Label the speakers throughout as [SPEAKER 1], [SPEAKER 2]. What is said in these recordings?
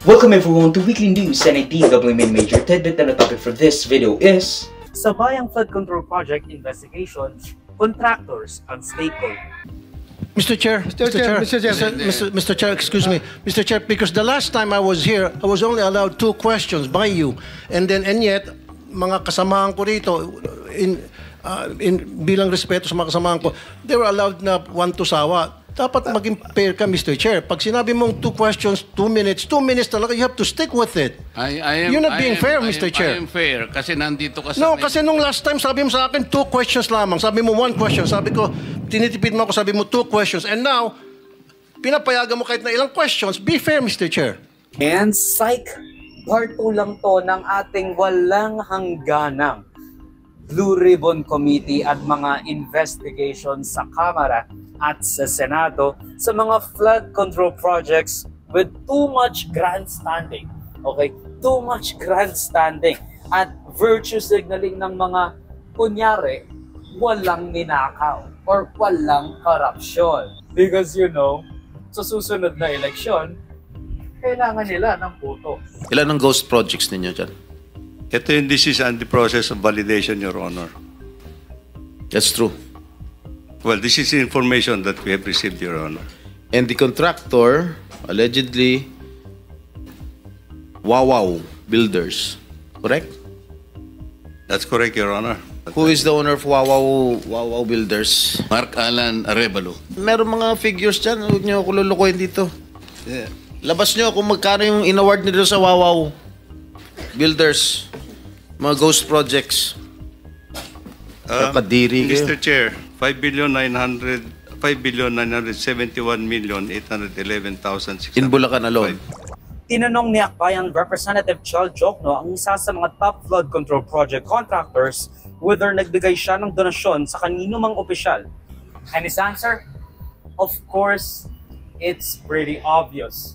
[SPEAKER 1] Welcome everyone to Weekly News and a DWMN major tidbit, and the topic for this video is
[SPEAKER 2] Sa Bayang Flood Control Project investigation, contractors ang stakeholder.
[SPEAKER 3] Mr. Chair, Mr. Chair, excuse me, Mr. Chair, because the last time I was here, I was only allowed 2 questions by you, and yet mga kasamahan ko rito bilang respeto sa mga kasamahan ko, they were allowed na 1 to sawa. Dapat maging fair ka, Mr. Chair. Pag sinabi mong 2 questions, 2 minutes talaga, you have to stick with it. You're not being fair, Mr. Chair.
[SPEAKER 4] I am fair kasi nandito ka sa...
[SPEAKER 3] No, kasi nung last time, sabi mo sa akin, 2 questions lamang. Sabi mo 1 question. Sabi ko, tinitipid mo ako, sabi mo 2 questions. And now, pinapayagan mo kahit na ilang questions. Be fair, Mr. Chair.
[SPEAKER 2] And psych, part 2 lang to ng ating walang hangganang Blue Ribbon Committee at mga investigation sa Kamara at sa Senado sa mga flood control projects with too much grandstanding. Okay? Too much grandstanding at virtue signaling ng mga kunyari walang ninakaw or walang corruption. Because sa susunod na eleksyon, kailangan nila ng boto.
[SPEAKER 4] Ilan ang ghost projects ninyo dyan?
[SPEAKER 5] This is on the process of validation, Your Honor.
[SPEAKER 4] That's true.
[SPEAKER 5] Well, this is information that we have received, Your Honor.
[SPEAKER 4] And the contractor, allegedly, Wawaw Builders, correct?
[SPEAKER 5] That's correct, Your Honor.
[SPEAKER 4] Who is the owner of Wawaw Builders? Mark Alan Arevalo. Meron mga figures dyan, huwag nyo ako lulukuhin dito.
[SPEAKER 5] Yeah.
[SPEAKER 4] Labas nyo kung magkano yung in-award nito sa Wawaw Builders, mga ghost projects. Kadiri kayo.
[SPEAKER 5] Mr. Chair, 5,971,811,600.
[SPEAKER 4] In Bulacan alone.
[SPEAKER 2] Tinanong ni Akbayan Representative Chal Jokno ang isa sa mga top flood control project contractors whether nagbigay siya ng donasyon sa kanino mang opisyal. And his answer, of course, it's pretty obvious.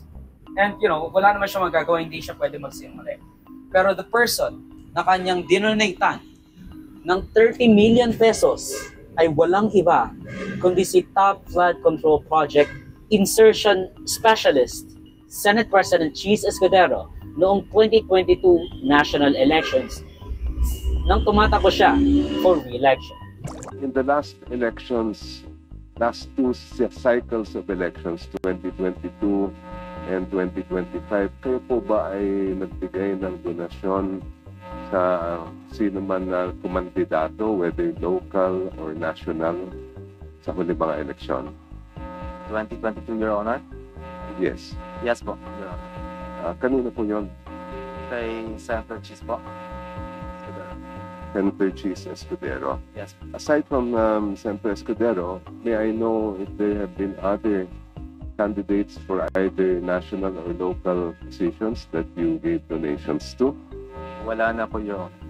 [SPEAKER 2] And wala naman siya magagawa, hindi siya pwede magsinungaling. Pero the person na kanyang dinonatean ng 30 million pesos ay walang iba kundi si Top Flood Control Project Insertion Specialist, Senate President Cheese Escudero noong 2022 national elections nang tumatakbo siya for re-election.
[SPEAKER 6] In the last elections, last 2 cycles of elections, 2022 and 2025, kayo po ba ay nagbigay ng donasyon sa sino man na kumandidato, whether local or national, sa huli mga eleksyon?
[SPEAKER 7] 2022, Your Honor?
[SPEAKER 6] Yes.
[SPEAKER 7] Yes po, Your Honor.
[SPEAKER 6] Kanino po yun?
[SPEAKER 7] Kay Senator Cheese po.
[SPEAKER 6] Senator Cheese Escudero.
[SPEAKER 7] Yes po.
[SPEAKER 6] Aside from Senator Escudero, may I know if there have been other candidates for either national or local positions that you gave donations to?
[SPEAKER 7] Wala na po, Your Honor.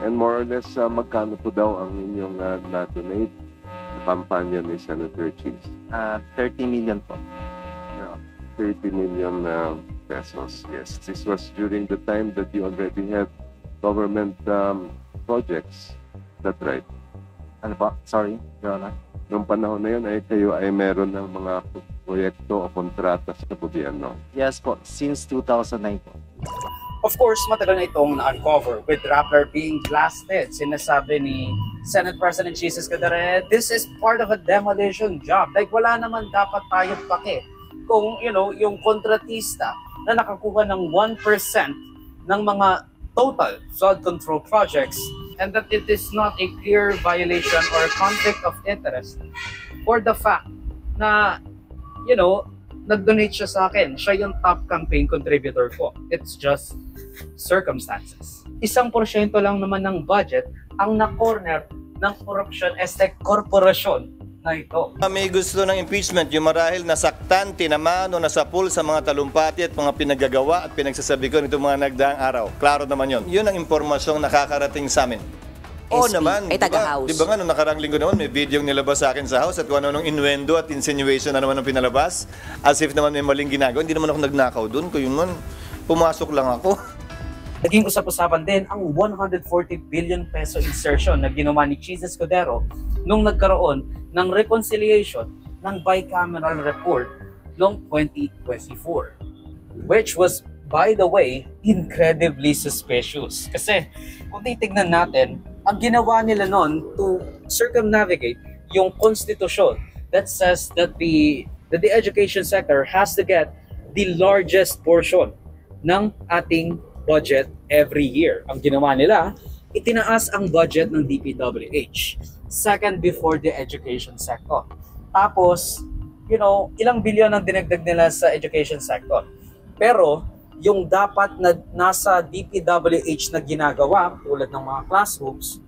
[SPEAKER 6] And more or less, magkano po daw ang inyong na-donate sa kampanya ni Senator Cheese?
[SPEAKER 7] 30 million po.
[SPEAKER 6] 30 million pesos, yes. This was during the time that you already had government projects. Is that right?
[SPEAKER 7] Ano po? Sorry, Your Honor.
[SPEAKER 6] Noong panahon na yun, kayo ay meron ng mga proyekto o kontrata sa gobyerno?
[SPEAKER 7] Yes po, since 2009 po.
[SPEAKER 2] Of course, matagal na itong na-uncover with Rappler being blasted. Sinasabi ni Senate President Cheese Escudero, this is part of a demolition job. Like, wala naman dapat tayo pake kung, yung kontratista na nakakuha ng 1% ng mga total flood control projects and that it is not a clear violation or conflict of interest for the fact na, nag-donate siya sa akin. Siya yung top campaign contributor ko. It's just circumstances. 1% lang naman ng budget ang na-corner ng corruption estate corporation na ito.
[SPEAKER 8] May gusto ng impeachment, yung marahil nasaktan, tinamaan o nasapul sa mga talumpati at mga pinagagawa at pinagsasabi ko nito mga nagdaang araw. Klaro naman yun. Yun ang impormasyong nakakarating sa amin. Oo naman.
[SPEAKER 9] Ay taga-house.
[SPEAKER 8] Diba nga, nung nakarang linggo naman, may video yung nilabas sa akin sa house at kung ano nung innuendo at insinuation na naman ang pinalabas. As if naman may maling ginagawa. Hindi naman ako nagnakaw doon. Kung yun man, pumasok lang ako.
[SPEAKER 2] Naging usap-usapan din ang 140 billion peso insertion na ginawa ni Cheese Escudero nung nagkaroon ng reconciliation ng bicameral report noong 2024. which was, by the way, incredibly suspicious. Kasi kung titignan natin, ang ginawa nila noon to circumnavigate yung konstitusyon that says that the education sector has to get the largest portion ng ating budget every year. Ang ginawa nila, itinaas ang budget ng DPWH. Second before the education sector. Tapos, ilang bilyon ang dinagdag nila sa education sector. Pero, yung dapat na nasa DPWH na ginagawa, tulad ng mga classrooms,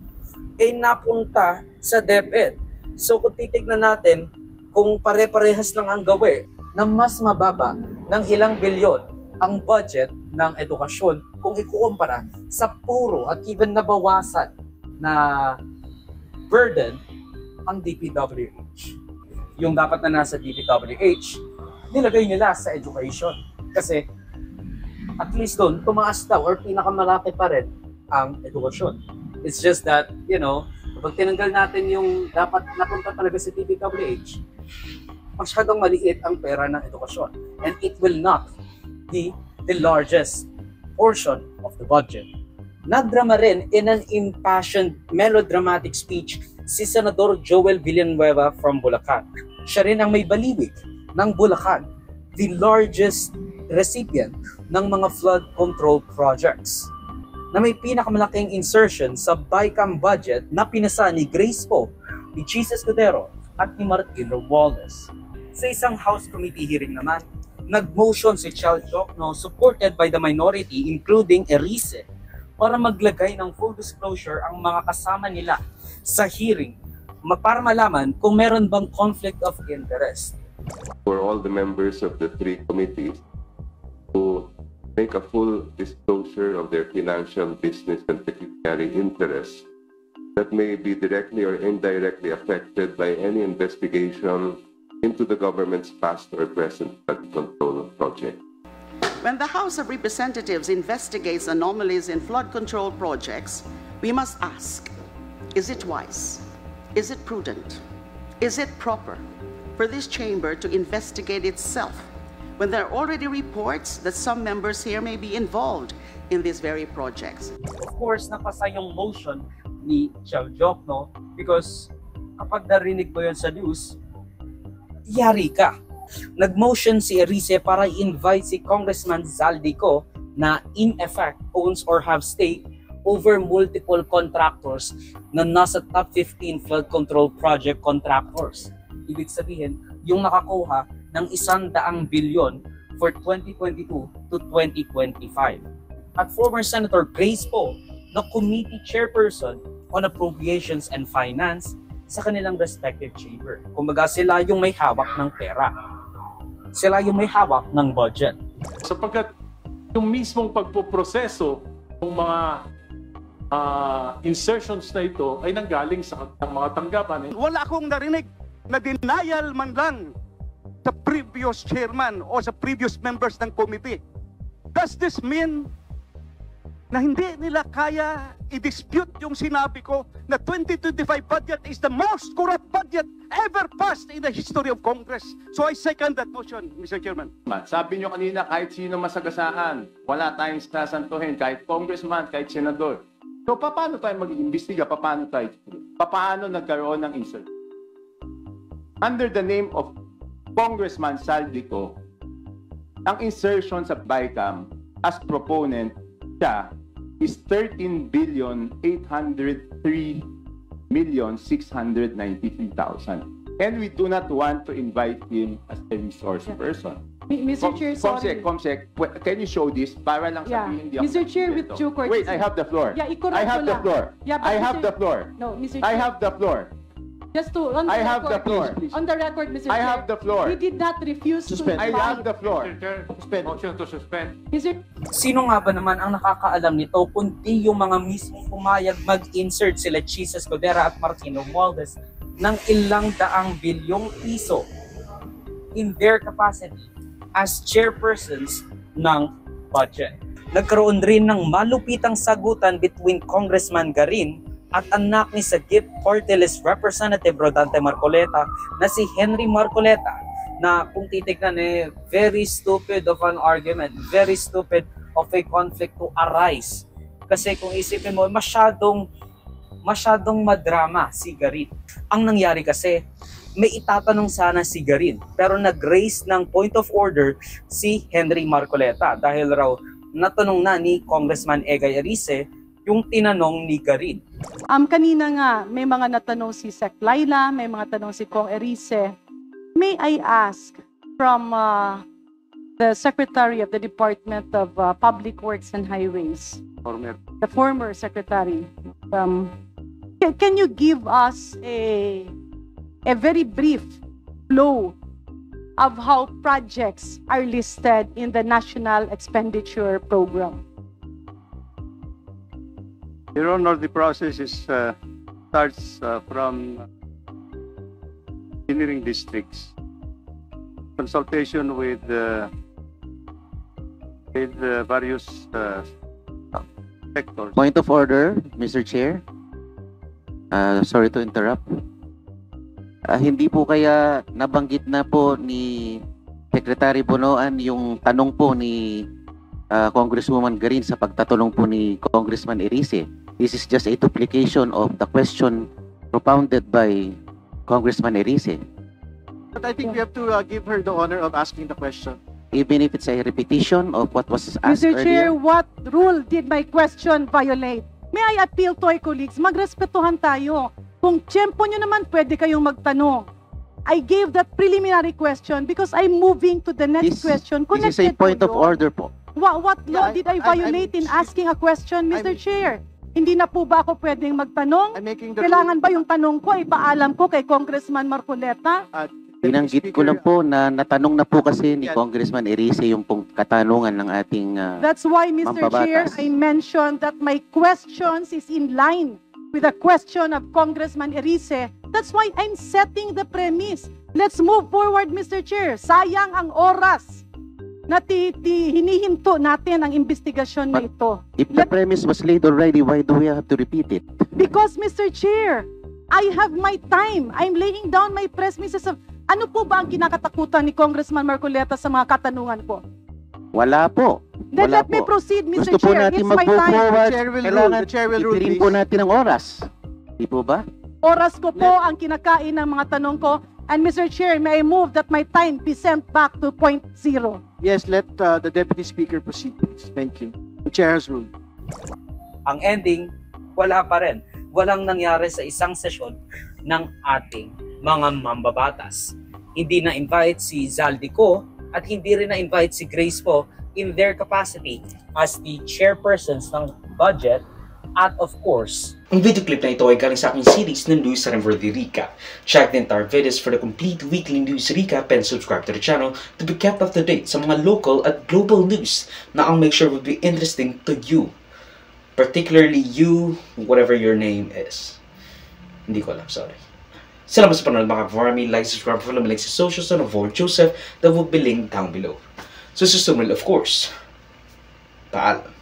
[SPEAKER 2] ay napunta sa DepEd. So, kung titignan natin, kung pare-parehas lang ang gawin, na mas mababa ng ilang bilyon ang budget ng edukasyon kung ikukumpara sa puro at even nabawasan na burden ang DPWH. Yung dapat na nasa DPWH, nilagay nila sa education. Kasi at least doon, tumaas daw or pinakamalaki pa rin ang edukasyon. It's just that, kapag tinanggal natin yung dapat napunta talaga sa DPWH, masyadong maliit ang pera ng edukasyon. And it will not be the largest portion of the budget. Nagdrama rin in an impassioned, melodramatic speech si Senador Joel Villanueva from Bulacan. Siya rin ang may baliwig ng Bulacan, the largest recipient ng mga flood control projects, na may pinakamalaking insertion sa BICAM budget na pinasa ni Grace Poe, ni Jesus Cordero at ni Martin Romualdez. Sa isang House Committee hearing naman, nag-motion si Chal Jokno supported by the minority including Erice para maglagay ng full disclosure ang mga kasama nila sa hearing para malaman kung meron bang conflict of interest.
[SPEAKER 6] For all the members of the three committees to make a full disclosure of their financial, business, and pecuniary interests that may be directly or indirectly affected by any investigation into the government's past or present flood control project.
[SPEAKER 9] When the House of Representatives investigates anomalies in flood control projects, we must ask, is it wise? Is it prudent? Is it proper for this chamber to investigate itself when there are already reports that some members here may be involved in these very projects?
[SPEAKER 2] Of course, napasa yung motion ni Chal Jokno because kapag narinig mo yun sa news, yari ka. Nag-motion si Erice para i-invite si Congressman Zaldico na in effect owns or have stake over multiple contractors na nasa top 15 flood control project contractors. Ibig sabihin, yung nakakuha ng 100 bilyon for 2022 to 2025. At former Senator Grace Poe, na committee chairperson on Appropriations and Finance sa kanilang respective chamber. Kumbaga sila yung may hawak ng pera. Sila yung may hawak ng budget.
[SPEAKER 10] Sapagkat yung mismong pagpoproseso ng mga insertions na ito ay nanggaling sa mga tanggapan.
[SPEAKER 11] Wala akong narinig na denial man lang sa previous chairman o sa previous members ng committee. Does this mean na hindi nila kaya i-dispute yung sinabi ko na 2025 budget is the most corrupt budget ever passed in the history of Congress? So I second that motion, Mr. Chairman.
[SPEAKER 10] Sabi nyo kanina, kahit sino masagasaan, wala tayong sasantuhin, kahit congressman, kahit senador. So paano tayo mag-iimbestiga? Paano nagkaroon ng insert? Under the name of Congressman Zaldico, ang insertion sa BICAM as proponent siya is 13,803,693,000. And we do not want to invite him as a resource person.
[SPEAKER 12] Mr. Chair, sorry.
[SPEAKER 10] Comsec, can you show this? Para lang sabihin hindi ako.
[SPEAKER 12] Mr. Chair, with due courtesy.
[SPEAKER 10] Wait, I have the floor.
[SPEAKER 12] Yeah,
[SPEAKER 10] I have the floor.
[SPEAKER 12] Yeah,
[SPEAKER 10] I have the floor.
[SPEAKER 12] No, Mr. Chair.
[SPEAKER 10] I have the floor.
[SPEAKER 12] Just to, on the
[SPEAKER 10] I
[SPEAKER 12] record,
[SPEAKER 10] have the floor.
[SPEAKER 12] On the record, Mr.
[SPEAKER 10] I
[SPEAKER 12] Chair.
[SPEAKER 10] have the floor.
[SPEAKER 12] He did not refuse
[SPEAKER 10] Suspend.
[SPEAKER 12] to
[SPEAKER 10] I
[SPEAKER 12] invite.
[SPEAKER 10] have the floor.
[SPEAKER 11] Suspend. Motion to suspend.
[SPEAKER 12] Mr.
[SPEAKER 2] Sino nga ba naman ang nakakaalam nito kundi yung mga mismong pumayag mag-insert sila Jesus Cordero at Martin Romualdez ng ilang daang bilyong piso in their capacity as chairpersons ng budget. Nagkaroon rin ng malupitang sagutan between Congressman Garin at anak ni Sagip Party List Representative Rodante Marcoleta na si Henry Marcoleta na kung titignan very stupid of an argument, very stupid of a conflict to arise. Kasi kung isipin mo, masyadong madrama si Garin. Ang nangyari kasi, may itatanong sana si Garin, pero nag-raise ng point of order si Henry Marcoleta dahil raw natanong na ni Congressman Egay Erice yung tinanong ni Garin.
[SPEAKER 12] Kanina nga, may mga natanong si Sec Laila, may mga tanong si Kong Erice. May I ask from the Secretary of the Department of Public Works and Highways, the former Secretary, can you give us a very brief flow of how projects are listed in the National Expenditure Program?
[SPEAKER 11] Your Honor, the process starts from engineering districts, consultation with various sectors.
[SPEAKER 13] Point of order, Mr. Chair. Sorry to interrupt. Hindi po kaya nabanggit na po ni Secretary Bonoan yung tanong po ni Congresswoman Garin sa pagtatanong po ni Congressman Erice. This is just a duplication of the question propounded by Congressman Erice.
[SPEAKER 3] But I think we have to give her the honor of asking the question.
[SPEAKER 13] Even if it's a repetition of what was asked
[SPEAKER 12] Mr. Chair,
[SPEAKER 13] earlier.
[SPEAKER 12] what rule did my question violate? May I appeal to our colleagues, magrespetuhan tayo. Kung tiyempo nyo naman, pwede kayong magtanong. I gave that preliminary question because I'm moving to the next question.
[SPEAKER 13] This is a point of order po.
[SPEAKER 12] What law did I violate in asking a question, Mr. Chair? Hindi na po ba ako pwedeng magtanong? Kailangan ba yung tanong ko ipaalam ko kay Congressman Marcoleta?
[SPEAKER 13] Binanggit ko lang po na natanong na po kasi ni Congressman Erice yung pong katanungan ng ating
[SPEAKER 12] That's why, Mr. Chair,
[SPEAKER 13] mambabatas.
[SPEAKER 12] I mentioned that my questions is in line with the question of Congressman Erice. That's why I'm setting the premise. Let's move forward, Mr. Chair. Sayang ang oras na hinihinto natin ang investigasyon na ito.
[SPEAKER 13] If the premise was laid already, why do we have to repeat it?
[SPEAKER 12] Because, Mr. Chair, I have my time. I'm laying down my premises of ano po ba ang kinakatakutan ni Congressman Marcoleta sa mga katanungan ko?
[SPEAKER 13] Wala po.
[SPEAKER 12] Then
[SPEAKER 13] Wala
[SPEAKER 12] let me
[SPEAKER 13] po.
[SPEAKER 12] proceed, Mr.
[SPEAKER 13] Gusto po
[SPEAKER 12] Chair.
[SPEAKER 13] natin
[SPEAKER 12] It's my time.
[SPEAKER 13] mag-forward.
[SPEAKER 3] The chair will rule,
[SPEAKER 13] Itirin
[SPEAKER 3] please.
[SPEAKER 13] po natin ang oras. Di po ba?
[SPEAKER 12] Oras ko po ang kinakain ng mga tanong ko. And Mr. Chair, may I move that my time be sent back to point 0?
[SPEAKER 3] Yes, let the Deputy Speaker proceed, please. Thank you. The chair has ruled.
[SPEAKER 2] Ang ending, wala pa rin. Walang nangyari sa isang sesyon ng ating mga mambabatas. Hindi na-invite si Zaldico at hindi rin na-invite si Grace po in their capacity as the chairpersons ng budget at of course,
[SPEAKER 1] ang video clip na ito ay galing sa aking series ng News Worthy Recap. Check the entire videos for the complete weekly news recap and subscribe to the channel to be kept up to date sa mga local at global news na I'll make sure will be interesting to you. Particularly you, whatever your name is. Hindi ko alam, sorry. Salamat sa panonood mga kaparami. Like, subscribe, follow my links sa socials and avoid Joseph that will be linked down below. So, susunod, of course. Paalam.